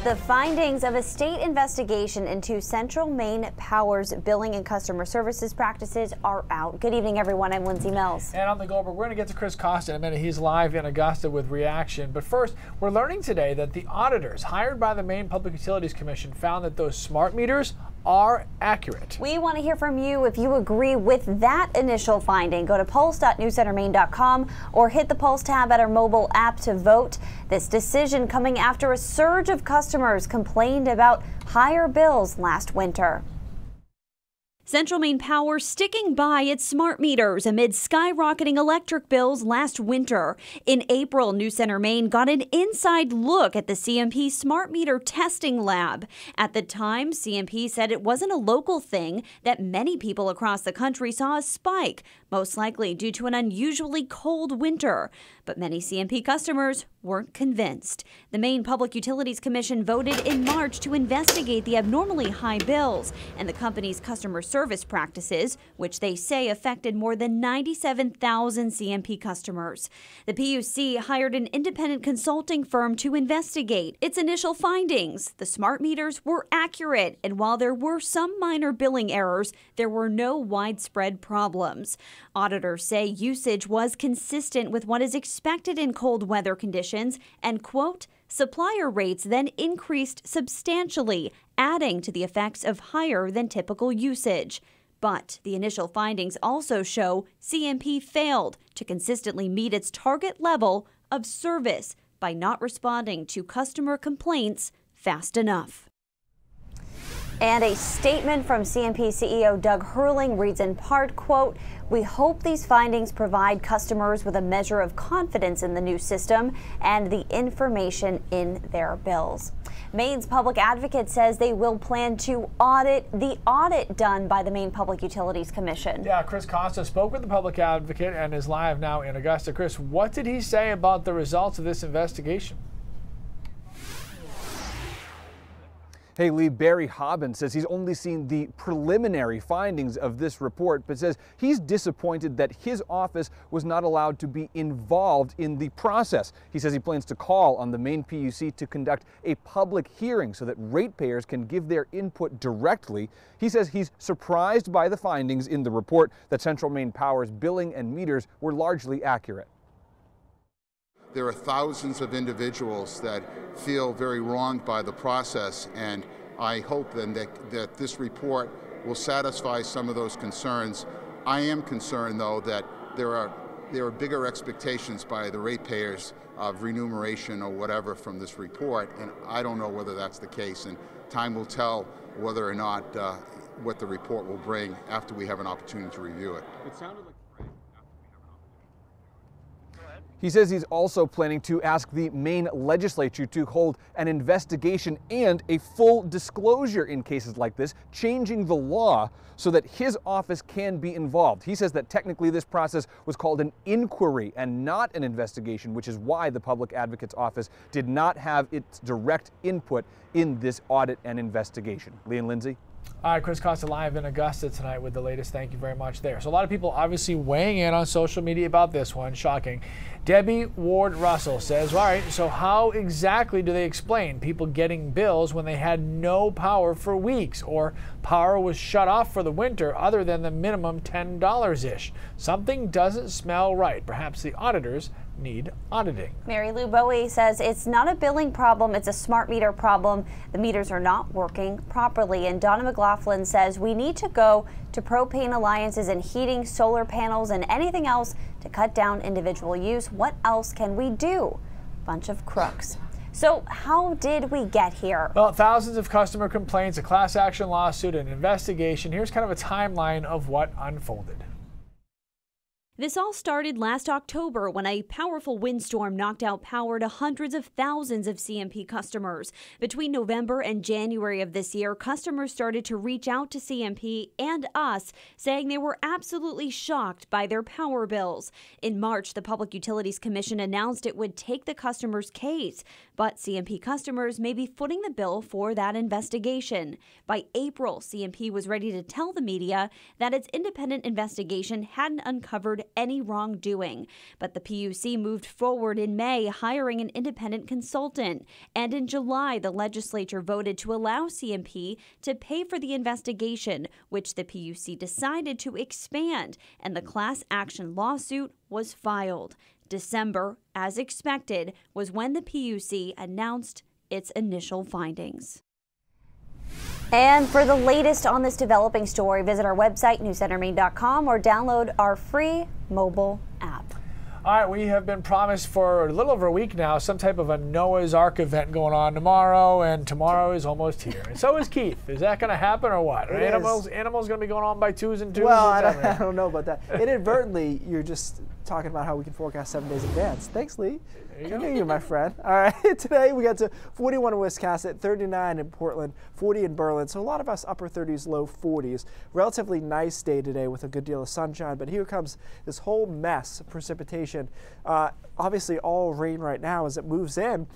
The findings of a state investigation into Central Maine Power's billing and customer services practices are out. Good evening, everyone. I'm Lindsay Mills. And I'm the Goldberg. We're going to get to Chris Costa in a minute. He's live in Augusta with reaction. But first, we're learning today that the auditors hired by the Maine Public Utilities Commission found that those smart meters are accurate. We want to hear from you if you agree with that initial finding. Go to pulse.newscentermaine.com or hit the Pulse tab at our mobile app to vote. This decision coming after a surge of customers complained about higher bills last winter. Central Maine Power sticking by its smart meters amid skyrocketing electric bills last winter. In April, NewsCenter Maine got an inside look at the CMP smart meter testing lab. At the time, CMP said it wasn't a local thing, that many people across the country saw a spike, most likely due to an unusually cold winter. But many CMP customers weren't convinced. The Maine Public Utilities Commission voted in March to investigate the abnormally high bills and the company's customer service practices, which they say affected more than 97,000 CMP customers. The PUC hired an independent consulting firm to investigate its initial findings. The smart meters were accurate, and while there were some minor billing errors, there were no widespread problems. Auditors say usage was consistent with what is expected in cold weather conditions, and, quote, supplier rates then increased substantially, adding to the effects of higher than typical usage. But the initial findings also show CMP failed to consistently meet its target level of service by not responding to customer complaints fast enough. And a statement from CMP CEO Doug Hurling reads in part, quote, "We hope these findings provide customers with a measure of confidence in the new system and the information in their bills." Maine's public advocate says they will plan to audit the audit done by the Maine Public Utilities Commission. Yeah, Chris Costa spoke with the public advocate and is live now in Augusta. Chris, what did he say about the results of this investigation? Hey, Lee, Barry Hobbin says he's only seen the preliminary findings of this report, but says he's disappointed that his office was not allowed to be involved in the process. He says he plans to call on the Maine PUC to conduct a public hearing so that ratepayers can give their input directly. He says he's surprised by the findings in the report that Central Maine Power's billing and meters were largely accurate. There are thousands of individuals that feel very wronged by the process, and I hope then that this report will satisfy some of those concerns. I am concerned, though, that there are bigger expectations by the ratepayers of remuneration or whatever from this report, and I don't know whether that's the case, and time will tell whether or not what the report will bring after we have an opportunity to review it. It sounded like He says he's also planning to ask the Maine legislature to hold an investigation and a full disclosure in cases like this, changing the law so that his office can be involved. He says that technically this process was called an inquiry and not an investigation, which is why the public advocate's office did not have its direct input in this audit and investigation. Lee and Lindsay? All right, Chris Costa live in Augusta tonight with the latest. Thank you very much there. So a lot of people obviously weighing in on social media about this one. Shocking. Debbie Ward Russell says, all right, so how exactly do they explain people getting bills when they had no power for weeks or power was shut off for the winter other than the minimum $10-ish? Something doesn't smell right. Perhaps the auditors need auditing. Mary Lou Bowie says it's not a billing problem, it's a smart meter problem. The meters are not working properly. And Donna McLaughlin says we need to go to propane alliances and heating, solar panels, and anything else to cut down individual use. What else can we do? Bunch of crooks. So how did we get here? Well, thousands of customer complaints, a class action lawsuit, an investigation. Here's kind of a timeline of what unfolded. This all started last October when a powerful windstorm knocked out power to hundreds of thousands of CMP customers. Between November and January of this year, customers started to reach out to CMP and us, saying they were absolutely shocked by their power bills. In March, the Public Utilities Commission announced it would take the customer's case, but CMP customers may be footing the bill for that investigation. By April, CMP was ready to tell the media that its independent investigation hadn't uncovered any wrongdoing. But the PUC moved forward in May, hiring an independent consultant. And in July, the legislature voted to allow CMP to pay for the investigation, which the PUC decided to expand, and the class action lawsuit was filed. December, as expected, was when the PUC announced its initial findings. And for the latest on this developing story, visit our website, NewsCenterMaine.com, or download our free mobile app. All right, we have been promised for a little over a week now some type of a Noah's Ark event going on tomorrow, and tomorrow is almost here. And so is Keith. Is that going to happen or what? Are animals going to be going on by twos and twos? Well, I don't know about that. Inadvertently, you're just talking about how we can forecast 7 days in advance. Thanks, Lee. I knew you, my friend. All right, today we got to 41 in Wiscasset, 39 in Portland, 40 in Berlin. So a lot of us upper 30s, low 40s. Relatively nice day today with a good deal of sunshine, but here comes this whole mess of precipitation. Obviously all rain right now as it moves in.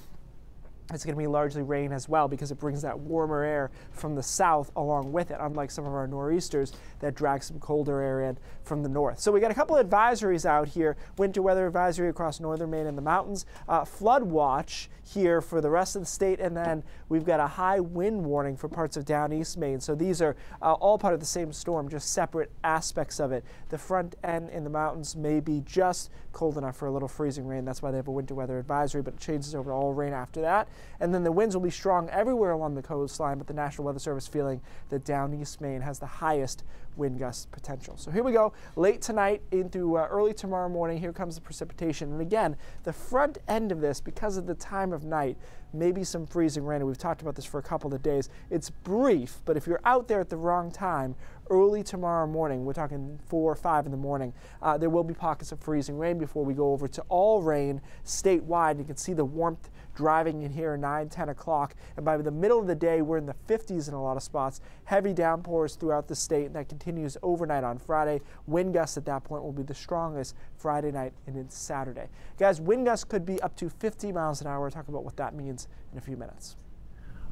It's going to be largely rain as well because it brings that warmer air from the south along with it, unlike some of our nor'easters that drag some colder air in from the north. So we got a couple of advisories out here. Winter weather advisory across northern Maine and the mountains. Flood watch here for the rest of the state, and then we've got a high wind warning for parts of Downeast Maine. So these are all part of the same storm, just separate aspects of it. The front end in the mountains may be just cold enough for a little freezing rain. That's why they have a winter weather advisory, but it changes over to all rain after that. And then the winds will be strong everywhere along the coastline, but the National Weather Service feeling that Downeast Maine has the highest wind gust potential. So here we go, late tonight into early tomorrow morning. Here comes the precipitation. And again, the front end of this, because of the time of night, maybe some freezing rain. And we've talked about this for a couple of days. It's brief, but if you're out there at the wrong time, early tomorrow morning, we're talking 4 or 5 in the morning, there will be pockets of freezing rain before we go over to all rain statewide. You can see the warmth driving in here 9, 10 o'clock, and by the middle of the day we're in the 50s in a lot of spots. Heavy downpours throughout the state, and that continues overnight on Friday. Wind gusts at that point will be the strongest Friday night and into Saturday. Guys, wind gusts could be up to 50 miles an hour. We'll talk about what that means in a few minutes.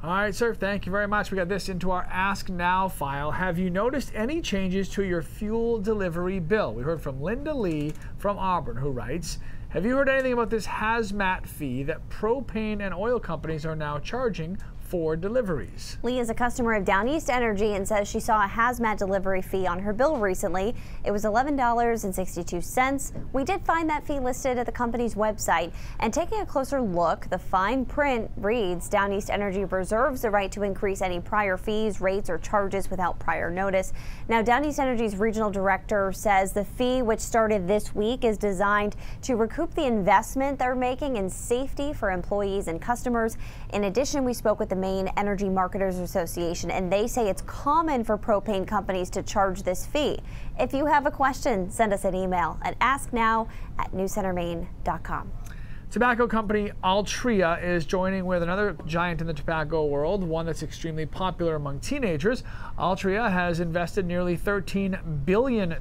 All right, sir, thank you very much. We got this into our Ask Now file. Have you noticed any changes to your fuel delivery bill? We heard from Linda Lee from Auburn, who writes, have you heard anything about this hazmat fee that propane and oil companies are now charging for deliveries? Lee is a customer of Downeast Energy and says she saw a hazmat delivery fee on her bill recently. It was $11.62. We did find that fee listed at the company's website. And taking a closer look, the fine print reads, Downeast Energy reserves the right to increase any prior fees, rates, or charges without prior notice. Now, Downeast Energy's regional director says the fee, which started this week, is designed to recoup the investment they're making in safety for employees and customers. In addition, we spoke with the Maine Energy Marketers Association, and they say it's common for propane companies to charge this fee. If you have a question, send us an email at asknow@newscentermaine.com. Tobacco company Altria is joining with another giant in the tobacco world, one that's extremely popular among teenagers. Altria has invested nearly $13 billion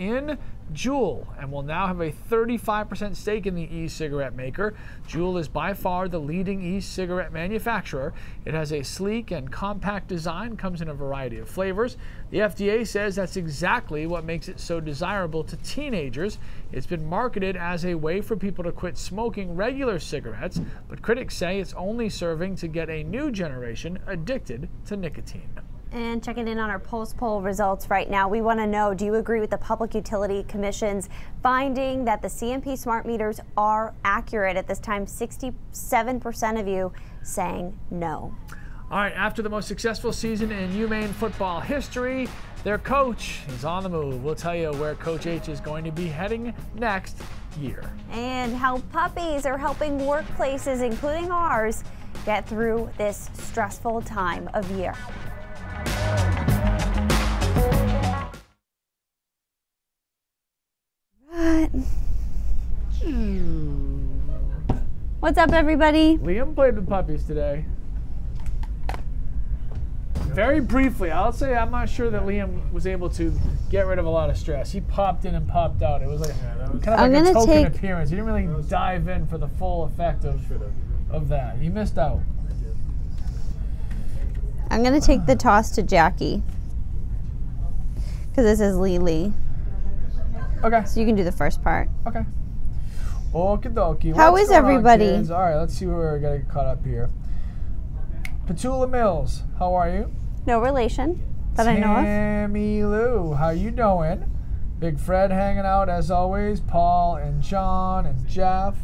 in Juul and will now have a 35% stake in the e-cigarette maker. Juul is by far the leading e-cigarette manufacturer. It has a sleek and compact design, comes in a variety of flavors. The FDA says that's exactly what makes it so desirable to teenagers. It's been marketed as a way for people to quit smoking regular cigarettes, but critics say it's only serving to get a new generation addicted to nicotine. And checking in on our Pulse poll results right now, we want to know, do you agree with the Public Utility Commission's finding that the CMP smart meters are accurate? At this time, 67% of you saying no. All right, after the most successful season in UMaine football history, their coach is on the move. We'll tell you where Coach H is going to be heading next year. And how puppies are helping workplaces, including ours, get through this stressful time of year. What's up, everybody? Liam played with puppies today. Very briefly, I'll say I'm not sure that Liam was able to get rid of a lot of stress. He popped in and popped out. It was like kind of like a token appearance. He didn't really dive in for the full effect of that. You missed out. I'm going to take the toss to Jackie because this is Lily. Okay. So you can do the first part. Okay. Okie dokie. How What's is going on, everybody? kids? All right, let's see where we're going to get caught up here. Petula Mills, how are you? No relation that I know of. Tammy Lou, how you doing? Big Fred hanging out as always. Paul and John and Jeff.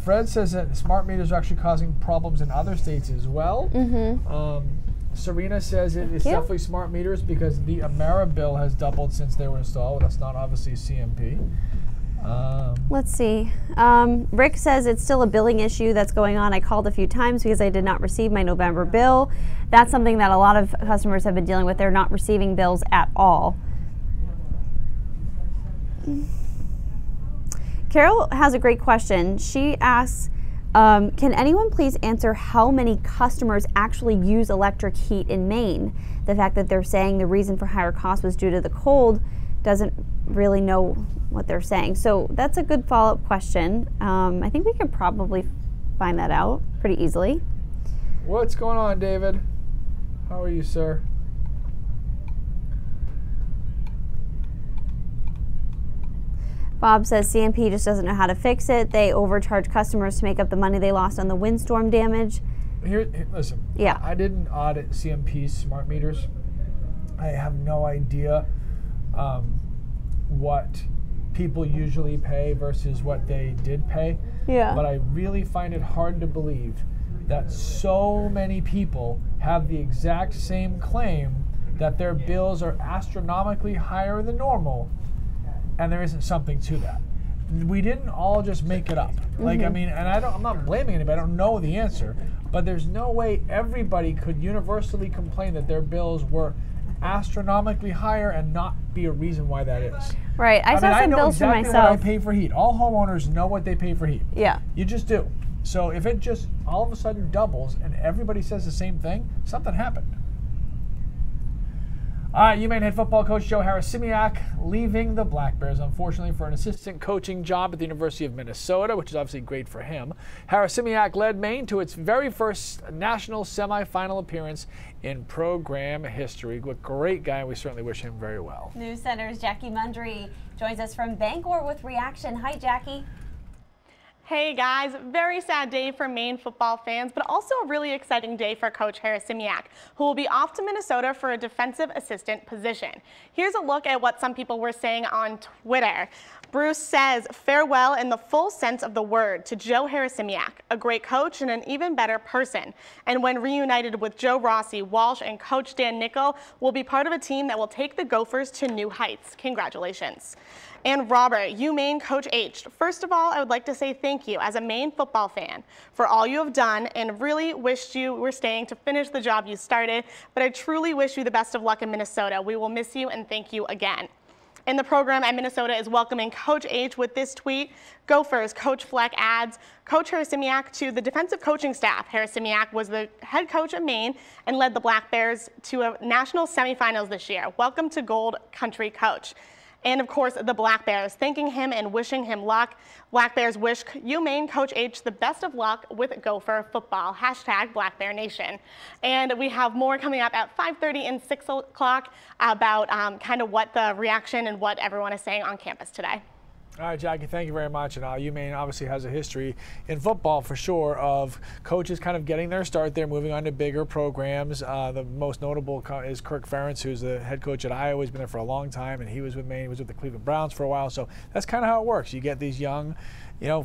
Fred says that smart meters are actually causing problems in other states as well. Serena says it's definitely smart meters because the Amera bill has doubled since they were installed. That's not obviously CMP. Let's see. Rick says it's still a billing issue that's going on. I called a few times because I did not receive my November bill. That's something that a lot of customers have been dealing with. They're not receiving bills at all. Carol has a great question. She asks, can anyone please answer how many customers actually use electric heat in Maine? The fact that they're saying the reason for higher cost was due to the cold doesn't really know what they're saying. So that's a good follow-up question. I think we could probably find that out pretty easily. What's going on, David? How are you, sir? Bob says CMP just doesn't know how to fix it. They overcharge customers to make up the money they lost on the windstorm damage. Here, listen. Yeah. I didn't audit CMP's smart meters. I have no idea what people usually pay versus what they did pay. Yeah. But I really find it hard to believe that so many people have the exact same claim that their bills are astronomically higher than normal, and there isn't something to that. We didn't all just make it up. Like, I mean, and I'm not blaming anybody, I don't know the answer, but there's no way everybody could universally complain that their bills were astronomically higher and not be a reason why that is. Right, I saw some bills for myself. I know exactly what I pay for heat. All homeowners know what they pay for heat. Yeah. You just do. So if it just all of a sudden doubles and everybody says the same thing, something happened. All right, UMaine head football coach Joe Harasymiak leaving the Black Bears, unfortunately, for an assistant coaching job at the University of Minnesota, which is obviously great for him. Harasymiak led Maine to its very first national semifinal appearance in program history. What a great guy, and we certainly wish him very well. News Center's Jackie Mundry joins us from Bangor with reaction. Hi, Jackie. Hey guys, very sad day for Maine football fans, but also a really exciting day for Coach Harasymiak, who will be off to Minnesota for a defensive assistant position. Here's a look at what some people were saying on Twitter. Bruce says, farewell in the full sense of the word to Joe Harasymiak, a great coach and an even better person. And when reunited with Joe Rossi, Walsh, and Coach Dan Nickel, will be part of a team that will take the Gophers to new heights. Congratulations. And Robert, UMaine Coach H. First of all, I would like to say thank you as a Maine football fan for all you have done, and really wished you were staying to finish the job you started, but I truly wish you the best of luck in Minnesota. We will miss you and thank you again. And the program at Minnesota is welcoming Coach H with this tweet. Gophers, Coach Fleck adds, Coach Harasymiak to the defensive coaching staff. Harasymiak was the head coach at Maine and led the Black Bears to a national semifinals this year. Welcome to Gold Country, Coach. And of course, the Black Bears, thanking him and wishing him luck. Black Bears wish UMaine Coach H the best of luck with Gopher football. # Black Bear Nation. And we have more coming up at 5:30 and 6 o'clock about kind of what the reaction and what everyone is saying on campus today. All right, Jackie, thank you very much. And UMaine obviously has a history in football for sure of coaches kind of getting their start there, moving on to bigger programs. The most notable is Kirk Ferentz, who's the head coach at Iowa. He's been there for a long time, and he was with Maine. He was with the Cleveland Browns for a while. So that's kind of how it works. You get these young,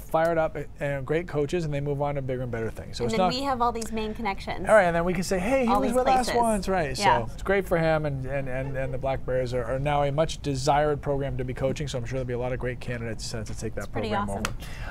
fired up and great coaches, and they move on to bigger and better things. So and then we have all these Maine connections. All right, and then we can say, hey, he was with us once, right? Yeah. So it's great for him, and the Black Bears are now a much desired program to be coaching, so I'm sure there'll be a lot of great candidates to take that program over. All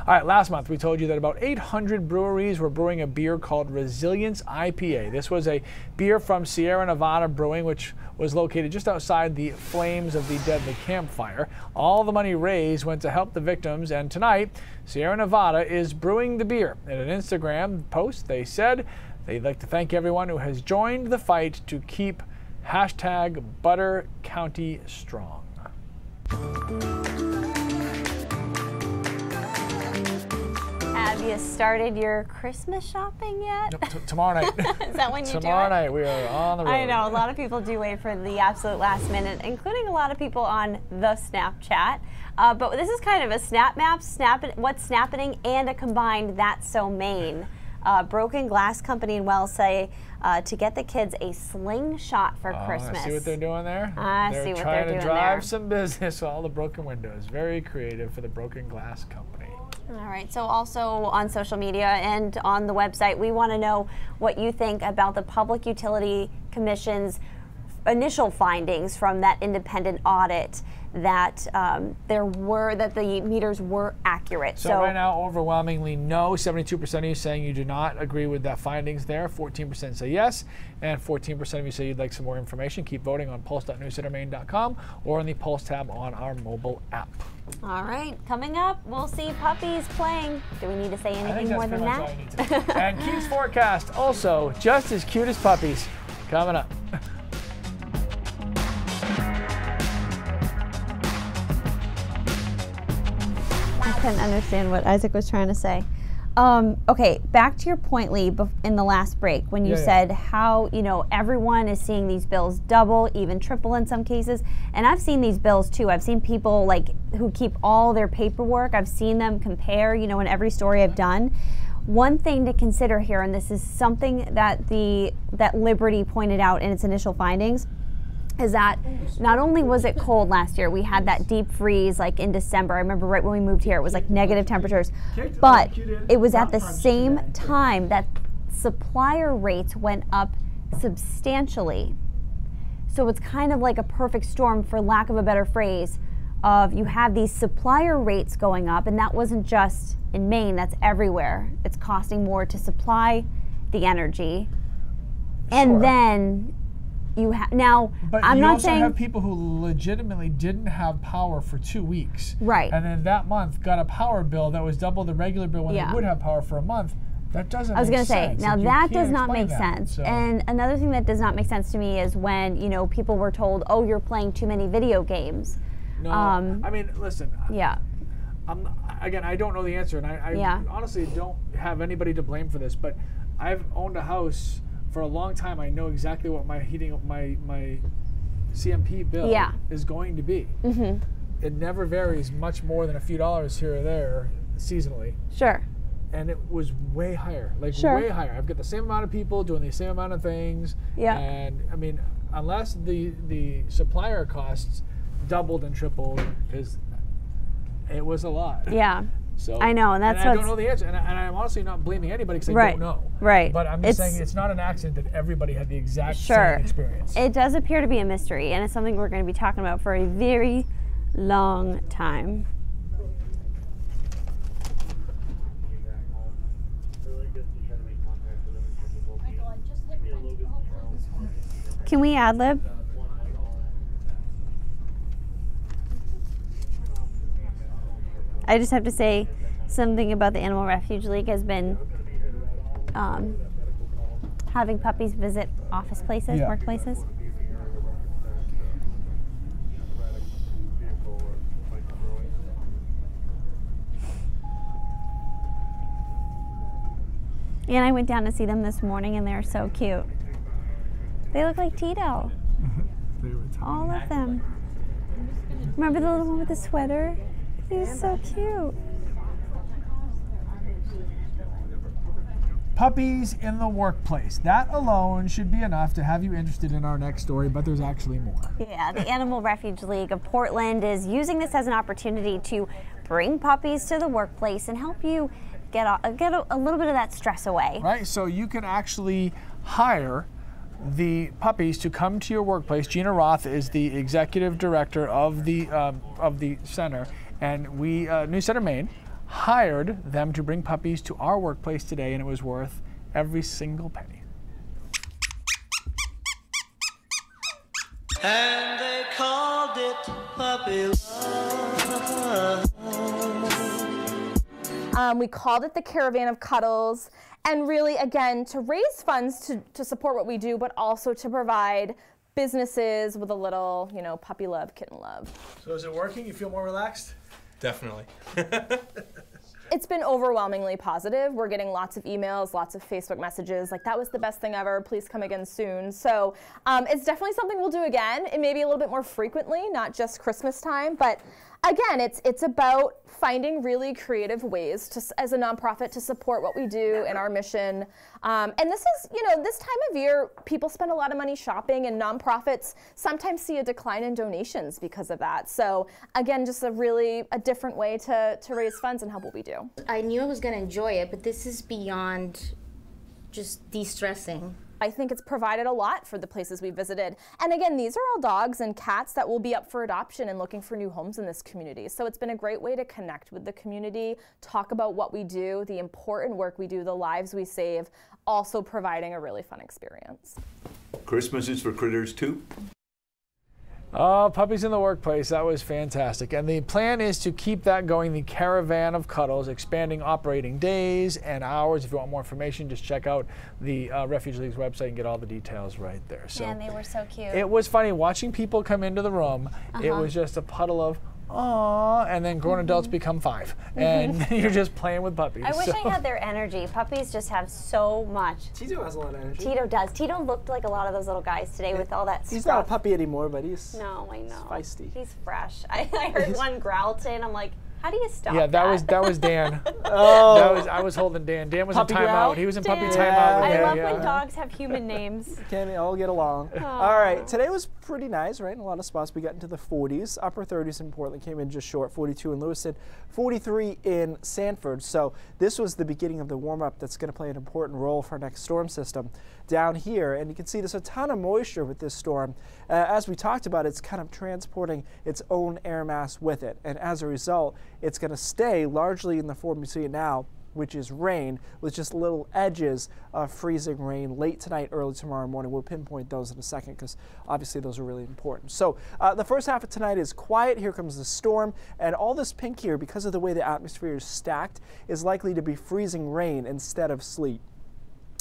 right, last month we told you that about 800 breweries were brewing a beer called Resilience IPA. This was a beer from Sierra Nevada Brewing, which was located just outside the flames of the deadly campfire. All the money raised went to help the victims, and tonight, Sierra Nevada is brewing the beer. In an Instagram post, they said they'd like to thank everyone who has joined the fight to keep #Butter County strong. Have you started your Christmas shopping yet? Nope, tomorrow night. Is that when you do it? Tomorrow night we are on the road. I know, a lot of people do wait for the absolute last minute, including a lot of people on the Snapchat. But this is kind of a snap map, what's snappening, and a combined That's So Maine. Broken Glass Company in Wells say to get the kids a slingshot for Christmas. See what they're doing there? They're see what trying they're doing to drive some business with all the broken windows. Very creative for the Broken Glass Company. All right, so also on social media and on the website, we want to know what you think about the Public Utility Commission's initial findings from that independent audit that the meters were accurate. So right now, overwhelmingly no. 72% of you saying you do not agree with the findings there. 14% say yes, and 14% of you say you'd like some more information. Keep voting on pulse.newscentermaine.com or on the Pulse tab on our mobile app. All right, coming up, we'll see puppies playing. Do we need to say anything more than that? I think that's pretty much all you need to know. And Keith's forecast, also just as cute as puppies, coming up. I couldn't understand what Isaac was trying to say. Okay, back to your point, Lee, in the last break when you said how, everyone is seeing these bills double, even triple in some cases. And I've seen these bills too. I've seen people who keep all their paperwork. I've seen them compare, in every story I've done. One thing to consider here, and this is something that that Liberty pointed out in its initial findings, is that not only was it cold last year, we had that deep freeze in December. I remember right when we moved here, it was negative temperatures. But it was at the same time that supplier rates went up substantially. So it's kind of like a perfect storm, for lack of a better phrase, of you have these supplier rates going up, and that wasn't just in Maine, that's everywhere. It's costing more to supply the energy. And then but I'm not saying have people who legitimately didn't have power for 2 weeks, right? And then that month got a power bill that was double the regular bill when they would have power for a month. That doesn't. I was going to say, now that does not make sense. And another thing that does not make sense to me is when people were told, "Oh, you're playing too many video games." No, I mean, listen. Yeah. Again, I don't know the answer, and I honestly don't have anybody to blame for this. But I've owned a house for a long time. I know exactly what my my CMP bill is going to be. Mm-hmm. It never varies much more than a few dollars here or there seasonally. Sure. And it was way higher, way higher. I've got the same amount of people doing the same amount of things. Yeah. And I mean, unless the supplier costs doubled and tripled, because it was a lot. Yeah. So I know, and I don't know the answer, and I'm honestly not blaming anybody because I don't know. Right. But I'm just saying it's not an accident that everybody had the exact same experience. It does appear to be a mystery, and it's something we're going to be talking about for a very long time. Can we ad-lib? I just have to say something about the Animal Refuge League has been having puppies visit office places, workplaces. And I went down to see them this morning, and they're so cute. They look like Tito. All of them. Remember the little one with the sweater? He's so cute. Puppies in the workplace. That alone should be enough to have you interested in our next story, but there's actually more. Yeah, the Animal Refuge League of Portland is using this as an opportunity to bring puppies to the workplace and help you get a little bit of that stress away. Right, so you can actually hire the puppies to come to your workplace. Gina Roth is the executive director of the center, and we, NewsCenter Maine, hired them to bring puppies to our workplace today, and it was worth every single penny. And they called it puppy love. We called it the Caravan of Cuddles, and really, again, to raise funds to support what we do, but also to provide businesses with a little, puppy love, kitten love. So is it working? You feel more relaxed? Definitely. It's been overwhelmingly positive. We're getting lots of emails, lots of Facebook messages, like that was the best thing ever, please come again soon. So it's definitely something we'll do again, and maybe a little bit more frequently, not just Christmas time, but again, it's about finding really creative ways to, as a nonprofit, to support what we do and our mission. And this is, this time of year, people spend a lot of money shopping, and nonprofits sometimes see a decline in donations because of that. So again, just a different way to raise funds and help what we do. I knew I was going to enjoy it, but this is beyond just de-stressing. I think it's provided a lot for the places we visited. And again, these are all dogs and cats that will be up for adoption and looking for new homes in this community. So it's been a great way to connect with the community, talk about what we do, the important work we do, the lives we save, also providing a really fun experience. Christmas is for critters too. Oh, puppies in the workplace, that was fantastic. And the plan is to keep that going, the Caravan of Cuddles, expanding operating days and hours. If you want more information, just check out the Refuge League's website and get all the details right there. So man, they were so cute. It was funny watching people come into the room. It was just a puddle of aww, and then grown adults become 5, and you're just playing with puppies. I wish I had their energy. Puppies just have so much. Tito has a lot of energy. Tito does. Tito looked like a lot of those little guys today with all that He's stuff. not a puppy anymore, but he's No, I know. feisty. He's fresh. I heard one growl today, and I'm like, how do you stop Yeah, that was Dan. Oh. I was holding Dan. Dan was Puppy in growl? timeout. He was in puppy Dan. timeout. I love yeah. when dogs have human names. Can we all get along? All right, today was pretty nice, right? In a lot of spots, we got into the 40s. Upper 30s in Portland, came in just short. 42 in Lewiston, 43 in Sanford. So this was the beginning of the warm-up that's going to play an important role for our next storm system down here. And you can see there's a ton of moisture with this storm. As we talked about, it's kind of transporting its own air mass with it. And as a result, it's going to stay largely in the form you see it now, which is rain, with just little edges of freezing rain late tonight, early tomorrow morning. We'll pinpoint those in a second because obviously those are really important. So the first half of tonight is quiet. Here comes the storm, and all this pink here, because of the way the atmosphere is stacked, is likely to be freezing rain instead of sleet.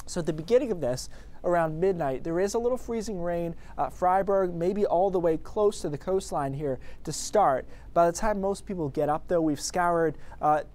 So at the beginning of this, around midnight, there is a little freezing rain. Freiburg, maybe all the way close to the coastline here to start. By the time most people get up, though, we've scoured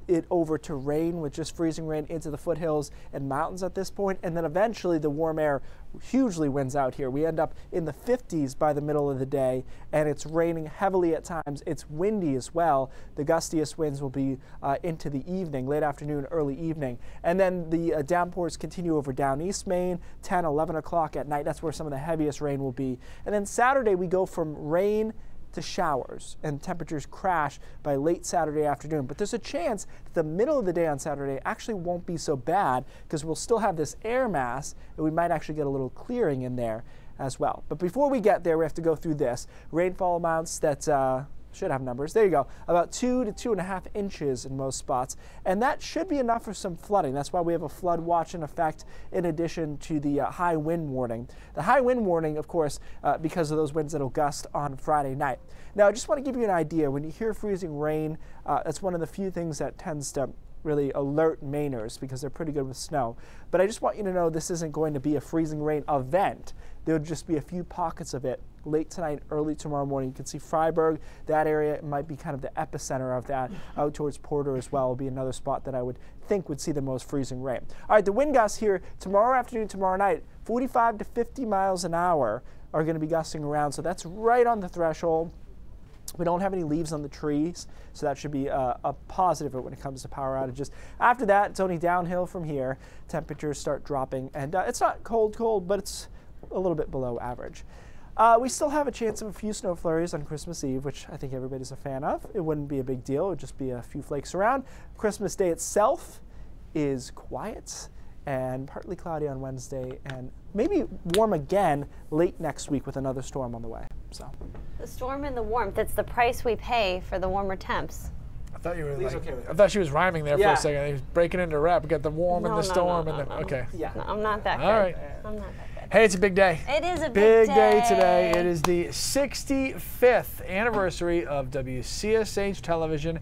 it over to rain, with just freezing rain into the foothills and mountains at this point. And then eventually the warm air hugely wins out here. We end up in the 50s by the middle of the day, and it's raining heavily at times. It's windy as well. The gustiest winds will be into the evening, late afternoon, early evening. And then the downpours continue over Downeast Maine, 10, 11 o'clock at night. That's where some of the heaviest rain will be. And then Saturday we go from rain to showers, and temperatures crash by late Saturday afternoon. But there's a chance that the middle of the day on Saturday actually won't be so bad, because we'll still have this air mass, and we might actually get a little clearing in there as well. But before we get there, we have to go through this. Rainfall amounts that should have numbers. There you go. About 2 to 2.5 inches in most spots. And that should be enough for some flooding. That's why we have a flood watch in effect in addition to the high wind warning. The high wind warning, of course, because of those winds that'll gust on Friday night. Now, I just want to give you an idea. When you hear freezing rain, that's one of the few things that tends to really alert Mainers, because they're pretty good with snow. But I just want you to know this isn't going to be a freezing rain event. There'll just be a few pockets of it late tonight, early tomorrow morning. You can see Freiburg, that area might be kind of the epicenter of that. Out towards Porter as well will be another spot that I would think would see the most freezing rain. All right, the wind gusts here tomorrow afternoon, tomorrow night, 45 to 50 miles an hour are going to be gusting around. So that's right on the threshold. We don't have any leaves on the trees, so that should be a positive when it comes to power outages. After that, it's only downhill from here. Temperatures start dropping, and it's not cold, but it's a little bit below average. We still have a chance of a few snow flurries on Christmas Eve, which I think everybody's a fan of. It wouldn't be a big deal. It would just be a few flakes around. Christmas Day itself is quiet and partly cloudy on Wednesday, and maybe warm again late next week with another storm on the way. So the storm and the warmth, it's the price we pay for the warmer temps. I thought you were okay I thought she was rhyming there for a second. He was breaking into rap. We got the warm and the storm and the okay. Yeah. No, I'm not that good. All right. I'm not that good. Hey, it's a big day. It is a big day today. It is the 65th anniversary of WCSH television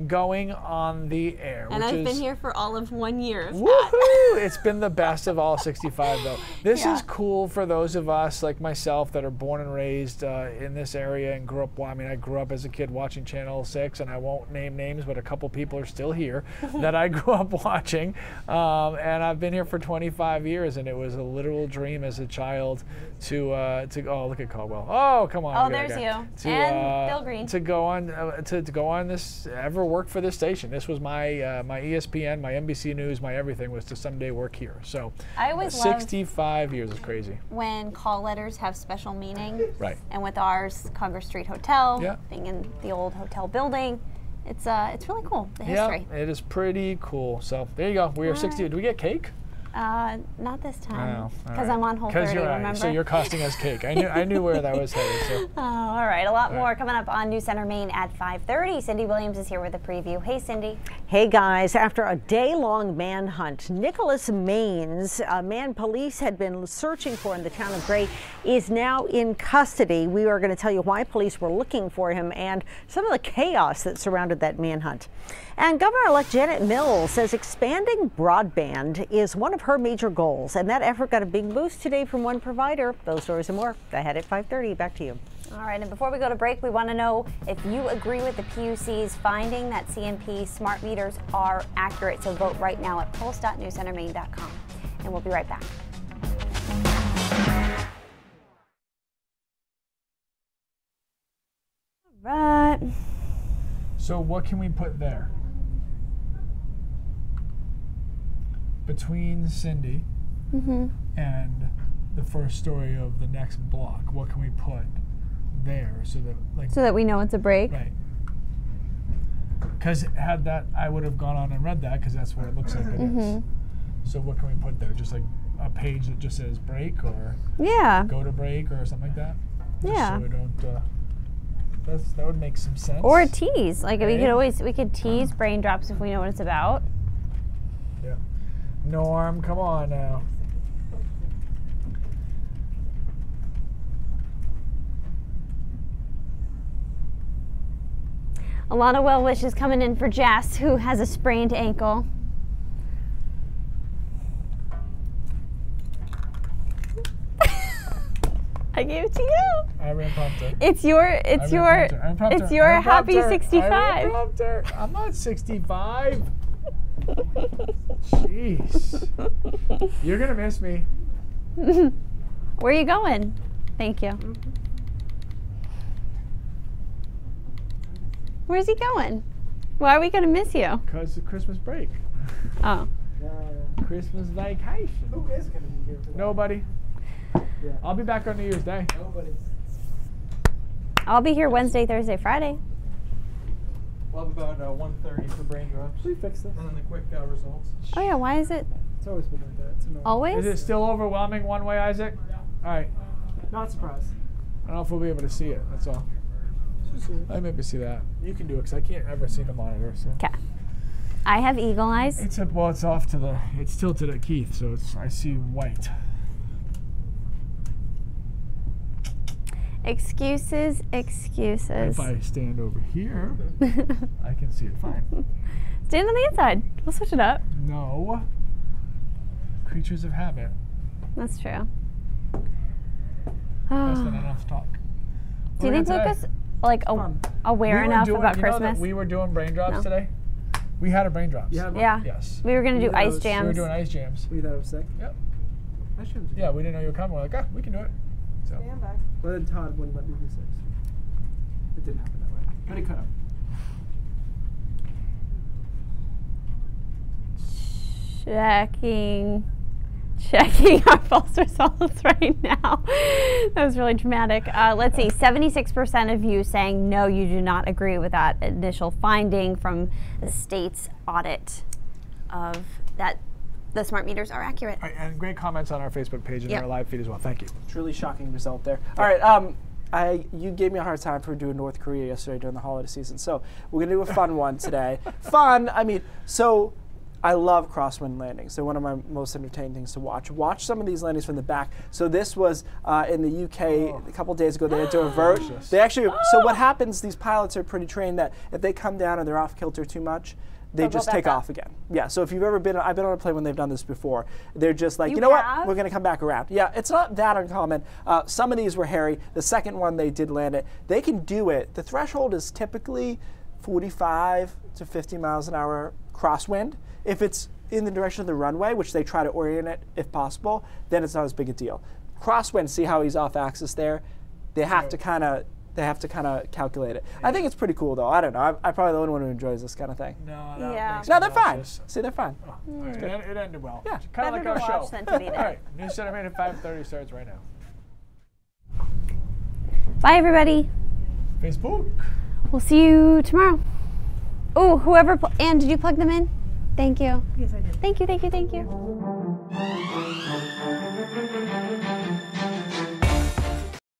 going on the air. And I've been here for all of 1 year. Woohoo! It's been the best of all 65, though. This is cool for those of us like myself that are born and raised in this area and grew up. Well, I mean, I grew up as a kid watching Channel 6, and I won't name names, but a couple people are still here that I grew up watching. And I've been here for 25 years, and it was a literal dream as a child to oh, look at Caldwell. Oh, come on. Oh, there's you. And Bill Green. To go on this, ever work for this station. This was my my ESPN, my NBC News, my everything was to someday work here. So I always 65 years is crazy. When call letters have special meaning. Right. And with ours, Congress Street Hotel, being in the old hotel building, it's really cool, the history. Yeah, it is pretty cool. So there you go. We are 60. Do we get cake? Not this time, because right. I'm on Whole30, remember? So you're costing us cake. I knew where that was headed. So. Oh, all right. A lot more coming up on NewsCenter Maine at 5:30. Cindy Williams is here with a preview. Hey, Cindy. Hey, guys. After a day-long manhunt, Nicholas Maines, a man police had been searching for in the town of Gray, is now in custody. We are going to tell you why police were looking for him and some of the chaos that surrounded that manhunt. And Governor-elect Janet Mills says expanding broadband is one of her major goals, and that effort got a big boost today from one provider. Those stories and more ahead at 5:30. Back to you. All right, and before we go to break, we want to know if you agree with the PUC's finding that CMP smart meters are accurate. So vote right now at pulse.newscentermaine.com, and we'll be right back. All right. So what can we put there? Between Cindy and the first story of the next block, what can we put there so that we know it's a break? Right. Because had that, I would have gone on and read that because that's what it looks like it is. So what can we put there? Just like a page that just says break or go to break or something like that? Just so we don't. That would make some sense. Or a tease. Like we could tease brain drops if we know what it's about. Yeah. Norm, come on now. A lot of well wishes coming in for Jess, who has a sprained ankle. I gave it to you. I ran prompter. It's your happy 65. I'm not 65. Jeez. You're gonna miss me. Where are you going? Thank you. Where's he going? Why are we gonna miss you? Because of Christmas break. Oh. Christmas vacation. Who is gonna be here for that? Nobody. Yeah. I'll be back on New Year's Day. Nobody. I'll be here Wednesday, Thursday, Friday. We'll have about 1:30 for brain drops. We fixed it. And then the quick results. Oh yeah, why is it? It's always been like that. It's always? Is it still overwhelming one way, Isaac? Yeah. All right. Not surprised. I don't know if we'll be able to see it. That's all. I maybe see that. You can do it because I can't ever see the monitor. So. Okay. I have eagle eyes. It's off to the. It's tilted at Keith, so I see white. Excuses. If I stand over here, I can see it fine. Stand on the inside. We'll switch it up. No. Creatures of habit. That's true. That's been enough talk. Do you think Lucas aware enough about Christmas? We were doing brain drops today. We had a brain drops. Yeah. Yes. We were gonna do ice jams. We were doing ice jams. We thought it was sick. Yep. Ice jams. Yeah, we didn't know you were coming. We're like, we can do it. So. Stand back. But then Todd wouldn't let me do 6. It didn't happen that way. But it could have. Checking our false results right now. That was really dramatic. Let's see, 76% of you saying no, you do not agree with that initial finding from the state's audit of that the smart meters are accurate. Right, and great comments on our Facebook page and our live feed as well. Thank you. Truly shocking result there. All right, you gave me a hard time for doing North Korea yesterday during the holiday season, so we're gonna do a fun one today. Fun, I mean, so I love crosswind landings. They're one of my most entertaining things to watch. Watch some of these landings from the back. So this was in the UK a couple days ago. They had to avert. They actually. So what happens? These pilots are pretty trained that if they come down and they're off kilter too much, they just take off again. Yeah, so if you've ever been, I've been on a plane when they've done this before. They're just like, you know what, we're going to come back around. Yeah, it's not that uncommon. Some of these were hairy. The second one, they did land it. They can do it. The threshold is typically 45 to 50 miles an hour crosswind. If it's in the direction of the runway, which they try to orient it if possible, then it's not as big a deal. Crosswind, see how he's off axis there? They have to kind of calculate it. Yeah. I think it's pretty cool, though. I don't know. I'm probably the only one who enjoys this kind of thing. No, no, they're fine. See, they're fine. Oh, it ended well. Yeah, kind of like our show. Than to be there. All right, NewsCenter Maine at 5:30 starts right now. Bye, everybody. Facebook. We'll see you tomorrow. Oh, whoever, Anne, did you plug them in? Thank you. Yes, I did. Thank you, thank you, thank you.